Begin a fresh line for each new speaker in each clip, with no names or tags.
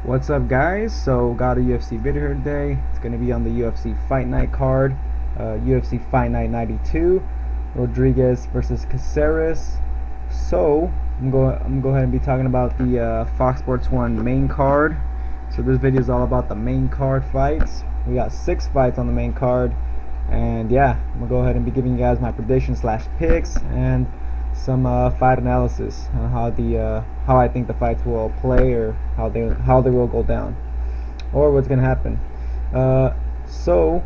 What's up, guys? So got a UFC video here today. It's going to be on the UFC Fight Night card, UFC Fight Night 92, Rodriguez versus Caceres. So I'm going to go ahead and be talking about the Fox Sports 1 main card. So this video is all about the main card fights. We got 6 fights on the main card, and yeah, I'm gonna go ahead and be giving you guys my predictions / picks and some fight analysis on how I think the fights will play, or how they will go down, or what's gonna happen. So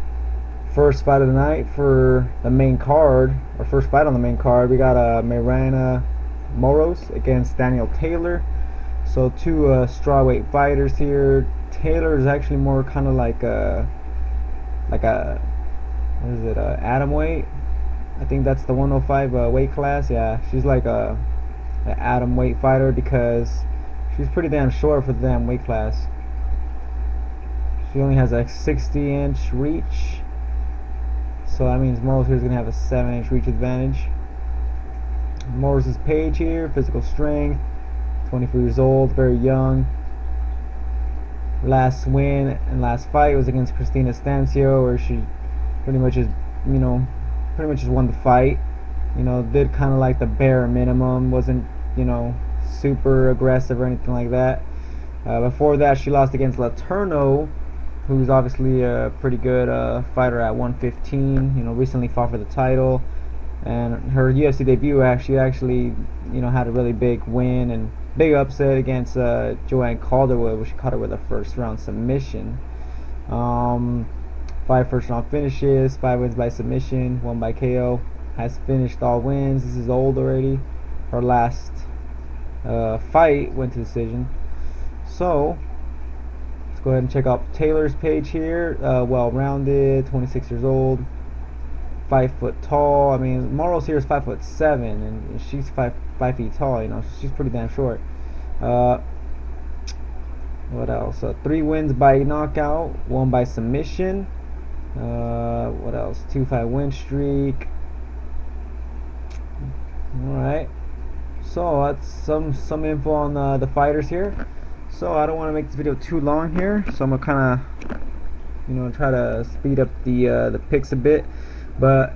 first fight of the night for the main card, or first fight on the main card, we got maryna Moros against Daniel Taylor. So two strawweight fighters here. Taylor is actually more kind of like a what is it, atom weight. I think that's the 105 weight class. Yeah, she's like a atom weight fighter because she's pretty damn short for the damn weight class. She only has a 60-inch reach, so that means Moros here is gonna have a 7-inch reach advantage. Morris's page here, physical strength, 24 years old, very young. Last win and last fight was against Christina Stancio, where she pretty much just won the fight. Did kind of like the bare minimum, wasn't super aggressive or anything like that. Before that, she lost against Letourneau, who's obviously a pretty good fighter at 115. Recently fought for the title, and her UFC debut actually had a really big win and big upset against Joanne Calderwood, where she caught her with a first round submission. 5 first round finishes, 5 wins by submission, 1 by KO. Has finished all wins. This is old already. Her last fight went to decision. So let's go ahead and check out Taylor's page here. Well rounded, 26 years old, 5 foot tall. I mean, Moros here is 5'7", and she's 5 feet tall. She's pretty damn short. What else? 3 wins by knockout, 1 by submission. What else? 2-5 win streak. Alright, so that's some info on the fighters here. So I don't want to make this video too long here, so I'm gonna kind of try to speed up the picks a bit, but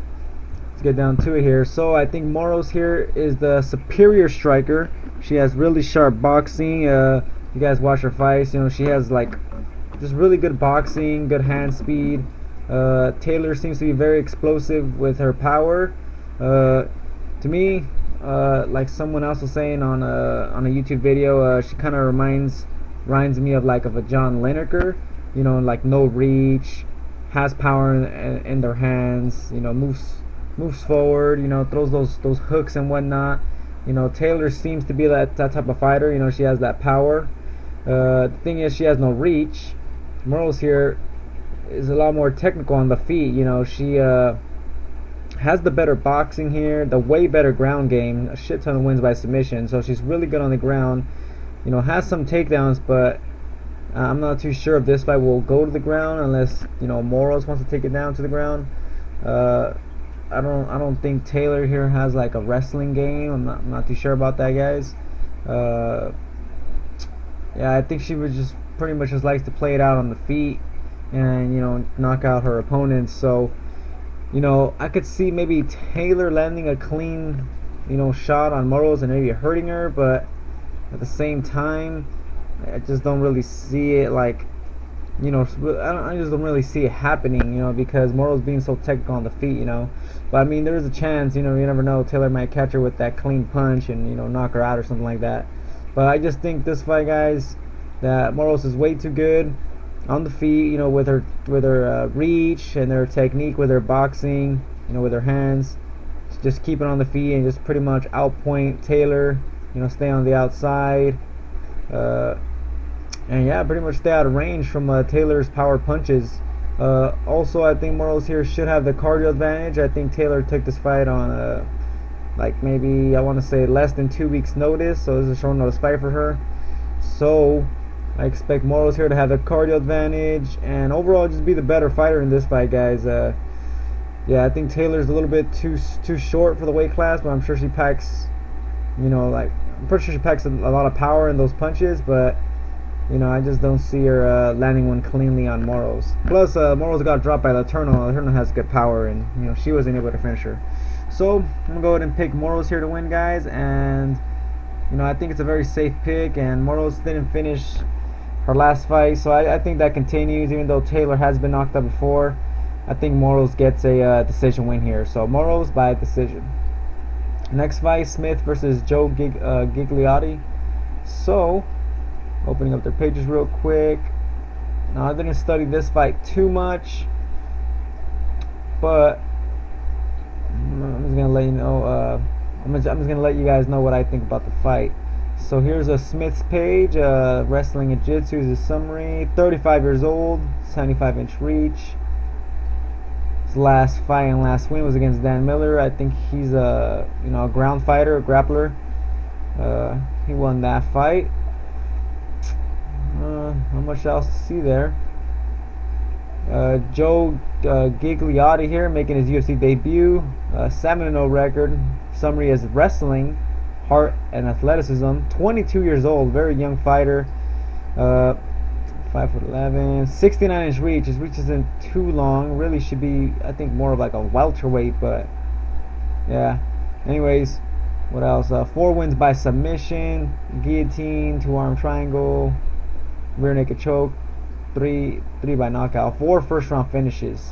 let's get down to it here. So I think Moros here is the superior striker. She has really sharp boxing. You guys watch her fights, she has like just really good boxing, good hand speed. Taylor seems to be very explosive with her power. To me, like someone else was saying on a YouTube video, she kind of reminds me of a John Lineker. Like no reach, has power in their hands. Moves forward. Throws those hooks and whatnot. Taylor seems to be that type of fighter. She has that power. The thing is, she has no reach. Moros here is a lot more technical on the feet. She has the better boxing here, the way better ground game, a shit ton of wins by submission, so she's really good on the ground. Has some takedowns, but I'm not too sure if this fight will go to the ground unless Moros wants to take it down to the ground. I don't think Taylor here has like a wrestling game. I'm not too sure about that, guys. Yeah, I think she would just pretty much just likes to play it out on the feet and knock out her opponents. So I could see maybe Taylor landing a clean shot on Moros and maybe hurting her, but at the same time I just don't really see it I just don't really see it happening, because Moros being so technical on the feet. But I mean, there is a chance, you never know, Taylor might catch her with that clean punch and knock her out or something like that. But I just think this fight, guys, that Moros is way too good on the feet, with her reach and her technique, with her boxing, with her hands. Just keep it on the feet and just pretty much outpoint Taylor, stay on the outside, and yeah, pretty much stay out of range from Taylor's power punches. Also, I think Moros here should have the cardio advantage. I think Taylor took this fight on maybe, I want to say, less than 2 weeks notice, so this is a short notice fight for her. So I expect Moros here to have the cardio advantage and overall just be the better fighter in this fight, guys. Yeah, I think Taylor's a little bit too short for the weight class, but I'm sure she packs, I'm pretty sure she packs a lot of power in those punches. But you know, I just don't see her landing one cleanly on Moros. Plus, Moros got dropped by Laterno. Laterno has good power, and you know she wasn't able to finish her. So I'm gonna go ahead and pick Moros here to win, guys. And you know, I think it's a very safe pick. And Moros didn't finish her last fight, so I think that continues. Even though Taylor has been knocked out before, I think Moros gets a decision win here. So Moros by decision. Next fight, Smith versus Joe Gigliotti. So, opening up their pages real quick. Now, I didn't study this fight too much, but I'm just gonna let you know. I'm just gonna let you guys know what I think about the fight. So here's a Smith's page. Wrestling and Jiu-Jitsu is a summary. 35 years old, 75-inch reach. His last fight and last win was against Dan Miller. I think he's a a ground fighter, a grappler. He won that fight. Not much else to see there. Joe Gigliotti here making his UFC debut. 7-0 record. Summary is wrestling, heart, and athleticism. 22 years old, very young fighter. 5'11", 69-inch reach. His reach isn't too long. Really should be, I think, more of like a welterweight, but yeah. Anyways, what else? 4 wins by submission, guillotine, 2-arm triangle, rear naked choke, 3 by knockout, 4 first-round finishes.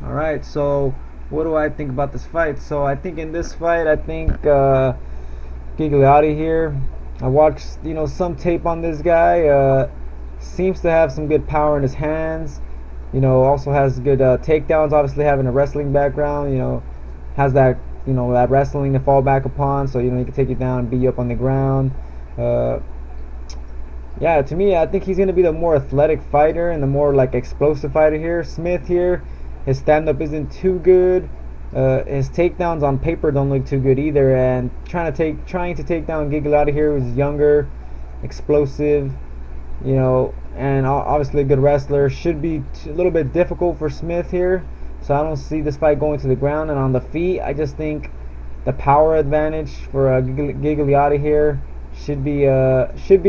All right, so what do I think about this fight? So I think in this fight, I think Gigliotti here. I watched some tape on this guy. Seems to have some good power in his hands. Also has good takedowns. Obviously, having a wrestling background, has that that wrestling to fall back upon. So he can take you down and beat you up on the ground. Yeah, to me, I think he's gonna be the more athletic fighter and the more like explosive fighter here. Smith here, his stand-up isn't too good. His takedowns on paper don't look too good either. And trying to take down Gigliotti here, who's younger, explosive. And obviously a good wrestler, should be a little bit difficult for Smith here. So I don't see this fight going to the ground. And on the feet, I just think the power advantage for Gigliotti here should be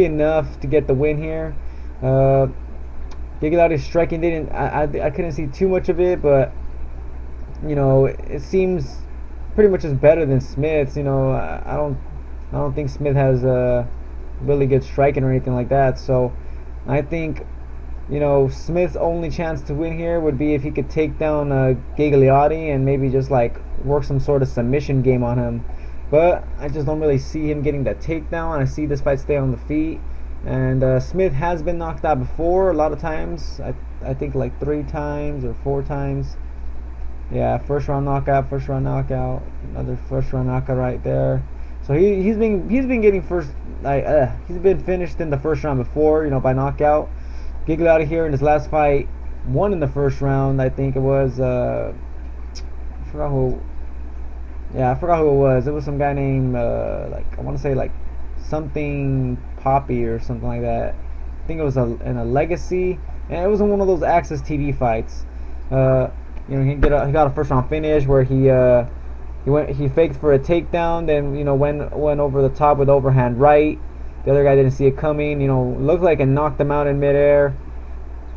enough to get the win here. Gigliotti's striking I couldn't see too much of it, but it seems pretty much as better than Smith's. I don't think Smith has really good striking or anything like that. So I think Smith's only chance to win here would be if he could take down Gigliotti and maybe just like work some sort of submission game on him. But I just don't really see him getting that takedown. I see this fight stay on the feet. And Smith has been knocked out before a lot of times. I think like 3 times or 4 times. Yeah, first round knockout, another first round knockout right there. So he's been getting he's been finished in the first round before, by knockout. Gigliotti here in his last fight won in the first round. I think it was I forgot who it was. It was some guy named I want to say like something Poppy or something like that. I think it was in a Legacy, and it was in one of those Access TV fights. He got a first round finish where he faked for a takedown, then went over the top with overhand right. The other guy didn't see it coming. Looked like it knocked him out in midair.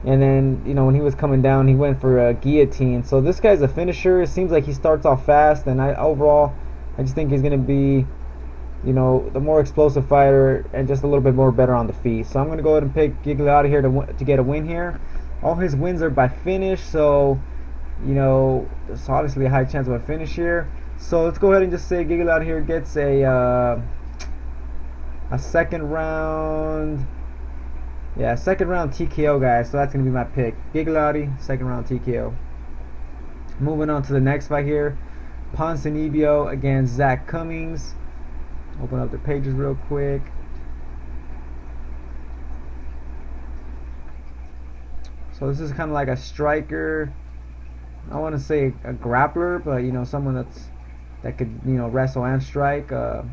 And then when he was coming down, he went for a guillotine. So this guy's a finisher. It seems like he starts off fast, and overall I just think he's gonna be the more explosive fighter and just a little bit more better on the feet. So I'm gonna go ahead and pick Gigliotti here to get a win here. All his wins are by finish, so there's obviously a high chance of a finish here. So let's go ahead and just say Gigliotti here gets a second round. Yeah, second round TKO, guys. So that's going to be my pick. Gigliotti, second round TKO. Moving on to the next fight here. Ponzinibbio against Zach Cummings. Open up the pages real quick. So this is kind of like a striker. I want to say a grappler, but someone that could wrestle and strike. Let's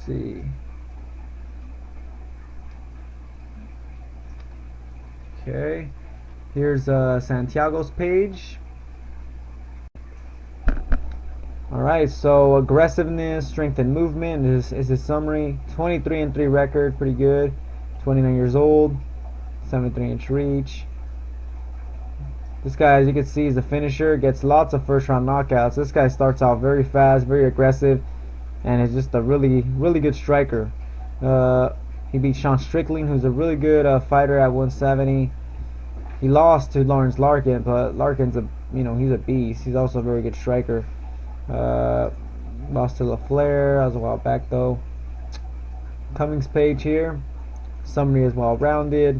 see. Okay, here's Santiago's page. Alright, so aggressiveness, strength and movement is his summary. 23-3 record, pretty good. 29 years old, 73-inch reach. This guy, as you can see, is a finisher, gets lots of first round knockouts. This guy starts out very fast, very aggressive, and is just a really good striker. He beat Sean Strickling, who's a really good fighter at 170. He lost to Lawrence Larkin, but Larkin's he's a beast. He's also a very good striker. Lost to LaFleur. That was a while back though. Cummings page here. Summary is well rounded.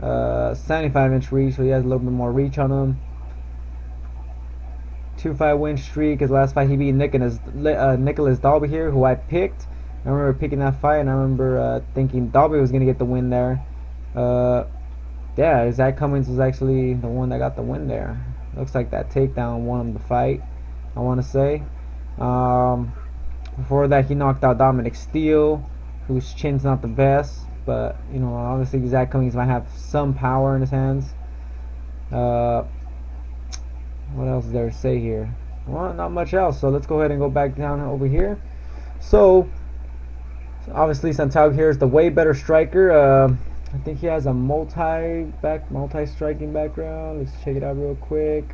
75-inch reach, so he has a little bit more reach on him. 2-5 win streak. His last fight he beat Nicholas Dalby here, who I picked. I remember picking that fight, and I remember thinking Dalby was gonna get the win there. Yeah, Zach Cummings was actually the one that got the win there. Looks like that takedown won him the fight, I want to say. Before that, he knocked out Dominic Steele, whose chin's not the best, but obviously Zach Cummings might have some power in his hands. What else is there to say here? Well, not much else. So let's go ahead and go back down over here. So obviously Santiago here is the way better striker. I think he has a multi-striking background. Let's check it out real quick.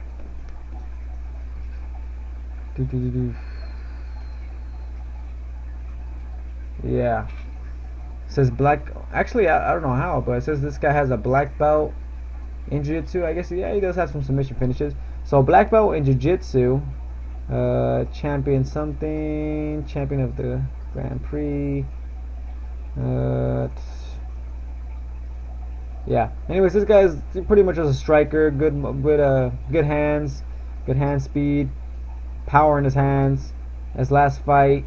Yeah. It says black. Actually, I don't know how, but it says this guy has a black belt in jiu-jitsu. I guess he does have some submission finishes. So black belt in jiu-jitsu. Champion something. Champion of the Grand Prix. Yeah. Anyways, this guy is pretty much just a striker. Good hands, good hand speed, power in his hands. His last fight,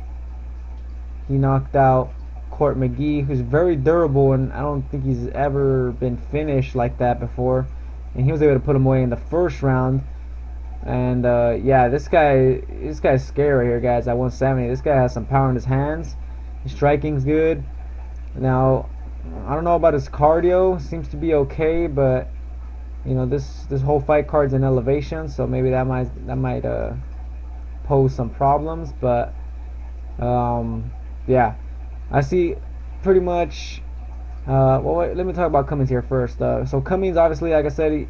he knocked out Court McGee, who's very durable, and I don't think he's ever been finished like that before. And he was able to put him away in the first round. And yeah, this guy's scary right here, guys. At 170, this guy has some power in his hands. His striking's good. Now, I don't know about his cardio. Seems to be okay, but this whole fight card's in elevation, so maybe that might pose some problems. But yeah, I see pretty much. Well, wait, let me talk about Cummings here first. So Cummings, obviously, like I said,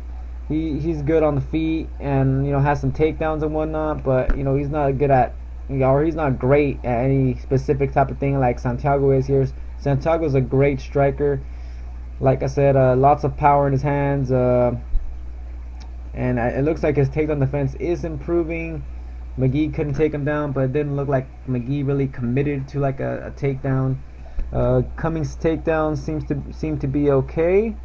he's good on the feet and has some takedowns and whatnot, but he's not good at or he's not great at any specific type of thing like Santiago is here. Santiago's a great striker. Like I said, lots of power in his hands, and it looks like his takedown defense is improving. McGee couldn't take him down, but it didn't look like McGee really committed to like a takedown. Cummings' takedown seem to be okay,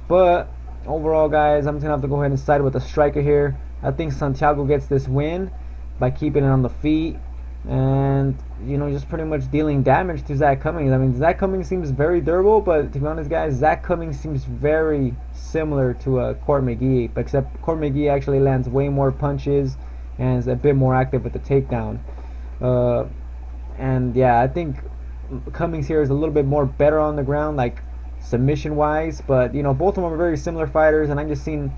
but overall, guys, I'm just gonna have to go ahead and side with the striker here. I think Santiago gets this win by keeping it on the feet and just pretty much dealing damage to Zach Cummings. I mean, Zach Cummings seems very durable, but to be honest, guys, Zach Cummings seems very similar to Court McGee, except Court McGee actually lands way more punches and is a bit more active with the takedown. And yeah, I think Cummings here is a little bit more better on the ground, like submission wise, but both of them are very similar fighters, and I just seen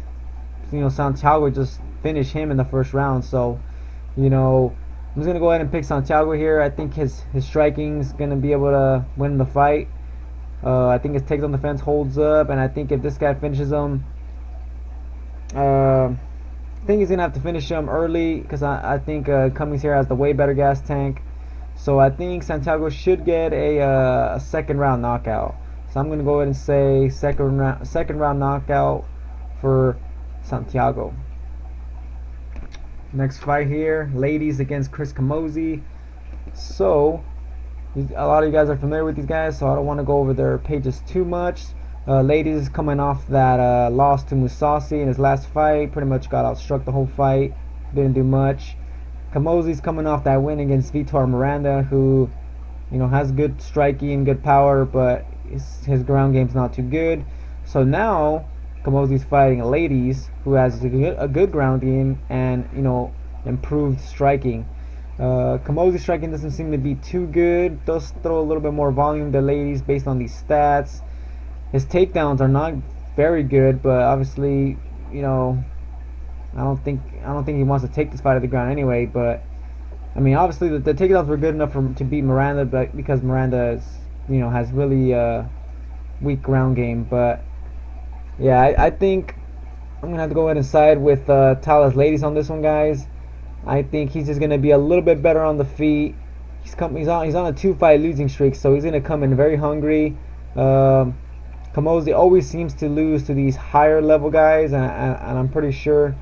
Santiago just finish him in the first round. So I'm just gonna go ahead and pick Santiago here. I think his striking's gonna be able to win the fight. I think his takedown defense holds up, and I think if this guy finishes him, I think he's gonna have to finish him early because I think Cummings here has the way better gas tank. So I think Santiago should get a second round knockout. So I'm gonna go ahead and say second round knockout for Santiago. Next fight here, Leites against Chris Camozzi. So a lot of you guys are familiar with these guys, so I don't want to go over their pages too much. Leites is coming off that loss to Musasi in his last fight. Pretty much got outstruck the whole fight. Didn't do much. Camozzi's coming off that win against Vitor Miranda, who has good striking, good power, but his ground game's not too good. So now Camozzi's fighting Leites, who has a good ground game and improved striking. Camozzi's striking doesn't seem to be too good. Does throw a little bit more volume to Leites based on these stats. His takedowns are not very good, but obviously I don't think he wants to take this fight to the ground anyway. But I mean, obviously the takedowns were good enough to beat Miranda, but because Miranda is, has really weak ground game. But yeah, I think I'm gonna have to go ahead and side with thales Leites on this one, guys. I think he's just gonna be a little bit better on the feet. He's on a 2-fight losing streak, so he's gonna come in very hungry. Camozzi always seems to lose to these higher level guys, and I'm pretty sure,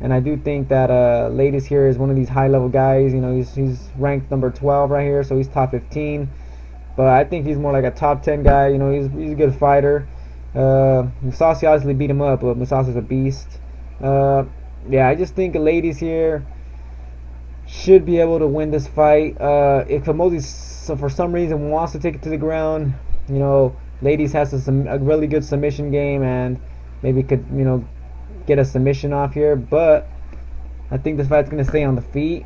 and I do think that Leites here is one of these high level guys. He's ranked number 12 right here, so he's top 15. But I think he's more like a top 10 guy. He's a good fighter. Musasi obviously beat him up, but Musasi's a beast. Yeah, I just think Leites here should be able to win this fight. If Camozzi for some reason wants to take it to the ground, Leites has a really good submission game and maybe could get a submission off here. But I think this fight's gonna stay on the feet,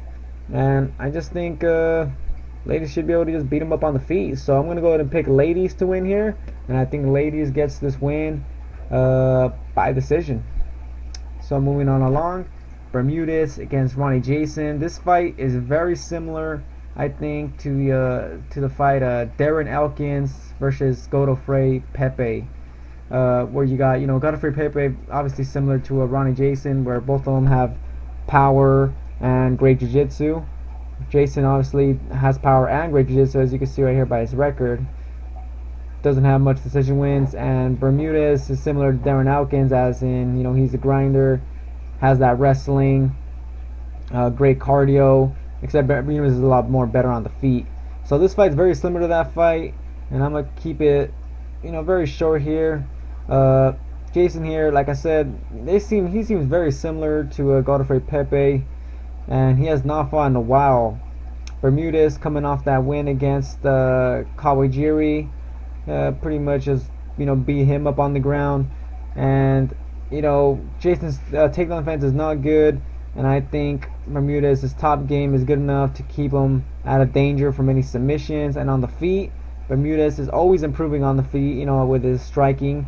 and I just think Leites should be able to just beat him up on the feet. So I'm gonna go ahead and pick Leites to win here, and I think Leites gets this win by decision. So moving on along, Bermudez against Ronnie Jason. This fight is very similar, I think, to the fight Darren Elkins versus Godofrey Pepe, where you got Godofrey Pepe, obviously similar to Ronnie Jason, where both of them have power and great jiu-jitsu. Jason obviously has power and great jiu-jitsu, as you can see right here by his record. Doesn't have much decision wins, and Bermudez is similar to Darren Elkins, as in he's a grinder, has that wrestling, great cardio, except Bermudez is a lot more better on the feet. So this fight's very similar to that fight, and I'm gonna keep it very short here. Jason here, like I said, he seems very similar to Godofrey Pepe, and he has not fought in a while. Bermudez coming off that win against Kawajiri, pretty much just beat him up on the ground, and Jason's takedown defense is not good, and I think Bermudez's top game is good enough to keep him out of danger from any submissions. And on the feet, Bermudez is always improving on the feet, with his striking.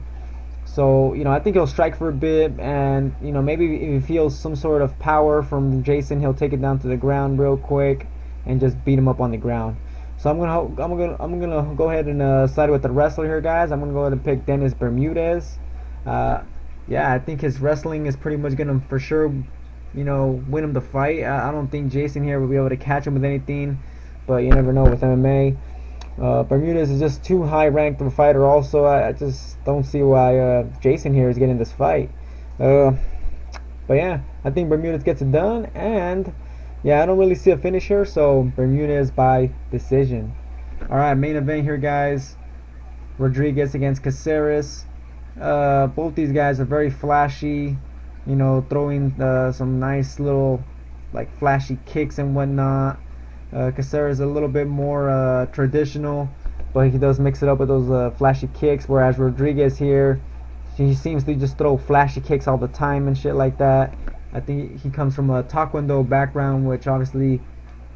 So I think he'll strike for a bit, and maybe if he feels some sort of power from Jason, he'll take it down to the ground real quick and just beat him up on the ground. So I'm gonna go ahead and side with the wrestler here, guys. I'm gonna go ahead and pick Dennis Bermudez. Yeah, I think his wrestling is pretty much gonna for sure, win him the fight. I don't think Jason here will be able to catch him with anything, but you never know with MMA. Bermudez is just too high ranked of a fighter. Also, I just don't see why Jason here is getting this fight. But yeah, I think Bermudez gets it done, and yeah, I don't really see a finisher, so Bermudez by decision. All right, main event here, guys. Rodriguez against Caceres. Both these guys are very flashy, throwing some nice little flashy kicks and whatnot. Caceres is a little bit more traditional, but he does mix it up with those flashy kicks, whereas Rodriguez here, he seems to just throw flashy kicks all the time and shit like that. I think he comes from a taekwondo background, which obviously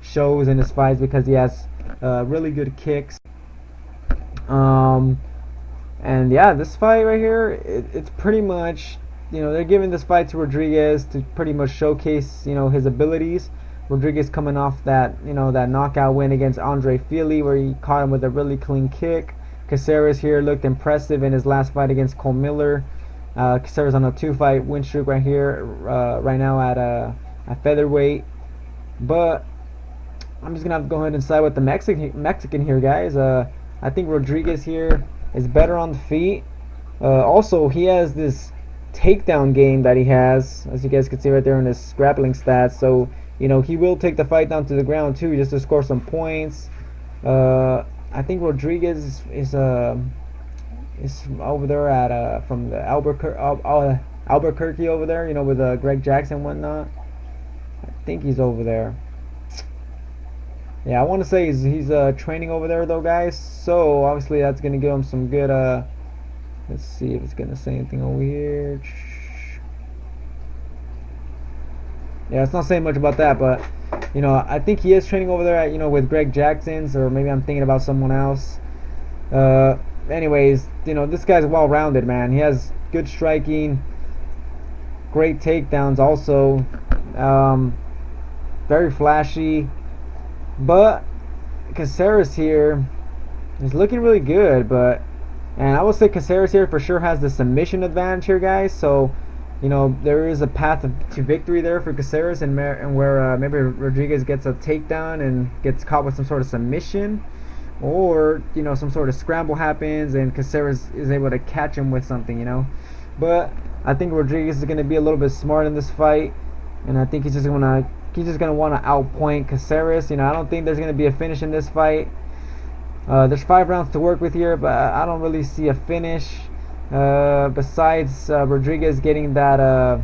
shows in his fights because he has really good kicks. And yeah, this fight right here, it's pretty much, they're giving this fight to Rodriguez to pretty much showcase, his abilities. Rodriguez coming off that, that knockout win against Andre Fili, where he caught him with a really clean kick. Caceres here looked impressive in his last fight against Cole Miller. Caceres on a 2-fight win streak right here, right now at featherweight. But I'm just gonna have to go ahead and side with the Mexican here, guys. I think Rodriguez here is better on the feet. Also, he has this takedown game that he has, as you guys can see right there in his grappling stats. So he will take the fight down to the ground too, just to score some points. I think Rodriguez is over there at from the Albuquerque over there, with Greg Jackson and whatnot. I think he's over there. Yeah, I want to say he's training over there though, guys. So obviously that's gonna give him some good. Let's see if it's gonna say anything over here. Yeah, it's not saying much about that, but I think he is training over there at, with Greg Jackson's, or maybe I'm thinking about someone else. Anyways, this guy's well-rounded, man. He has good striking. great takedowns also. Very flashy. But Caceres here is looking really good, and I would say Caceres here for sure has the submission advantage here, guys. So, you know, there is a path to victory there for Caceres, and where maybe Rodriguez gets a takedown and gets caught with some sort of submission, or, you know, some sort of scramble happens and Caceres is able to catch him with something, you know. But I think Rodriguez is going to be a little bit smart in this fight, and I think he's just going to want to outpoint Caceres. You know, I don't think there's going to be a finish in this fight. There's 5 rounds to work with here, but I don't really see a finish. Besides Rodriguez getting that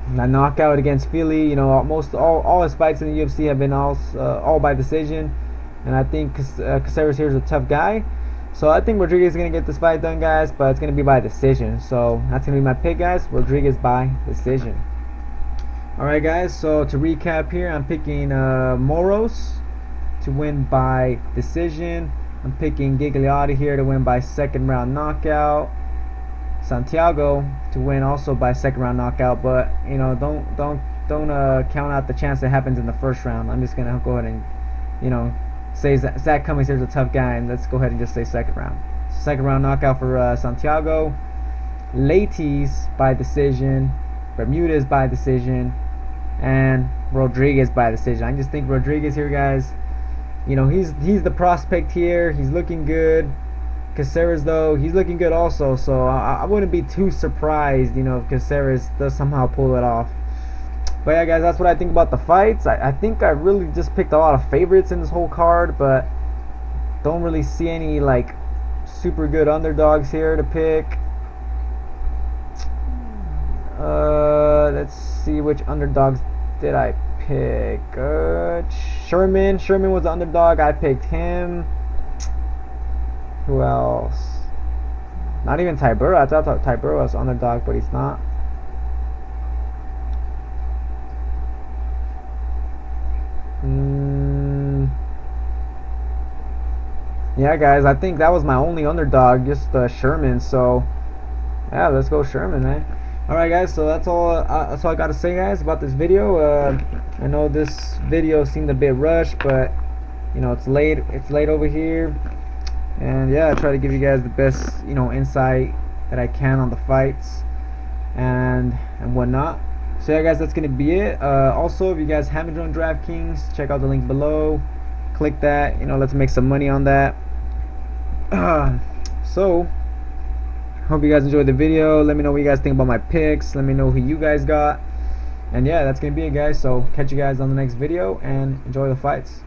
knockout against Philly, you know, all his fights in the UFC have been all by decision, and I think Caceres here is a tough guy. So I think Rodriguez is gonna get this fight done, guys, but it's gonna be by decision. So that's gonna be my pick, guys. Rodriguez by decision. All right, guys. So to recap here, I'm picking Moros to win by decision. I'm picking Gigliotti here to win by 2nd round knockout. Santiago to win also by 2nd round knockout, but you know, don't count out the chance that happens in the 1st round. I'm just gonna go ahead and, you know, say Zach Cummings here's a tough guy, and let's go ahead and just say 2nd round. 2nd round knockout for Santiago. Leites by decision. Bermudez by decision. And Rodriguez by decision. I just think Rodriguez here, guys, you know, he's the prospect here. He's looking good. Caceres, though, he's looking good also. So I wouldn't be too surprised, you know, if Caceres does somehow pull it off. But yeah, guys, that's what I think about the fights. I think I really just picked a lot of favorites in this whole card, but don't really see any like super good underdogs here to pick. Let's see, which underdogs did I pick? Sherman was the underdog. I picked him. Who else? Not even Tybura. I thought Tybura was underdog, but he's not. Yeah, guys, I think that was my only underdog, just Sherman. So yeah, let's go Sherman, man. Alright, guys, so that's all I gotta say, guys, about this video. I know this video seemed a bit rushed, but you know, it's late over here, and yeah, I try to give you guys the best, you know, insight that I can on the fights and whatnot. So yeah, guys, that's gonna be it. Also, if you guys haven't joined DraftKings, check out the link below. Click that. You know, let's make some money on that. So hope you guys enjoyed the video. Let me know what you guys think about my picks. Let me know who you guys got. And yeah, that's gonna be it, guys. So catch you guys on the next video and enjoy the fights.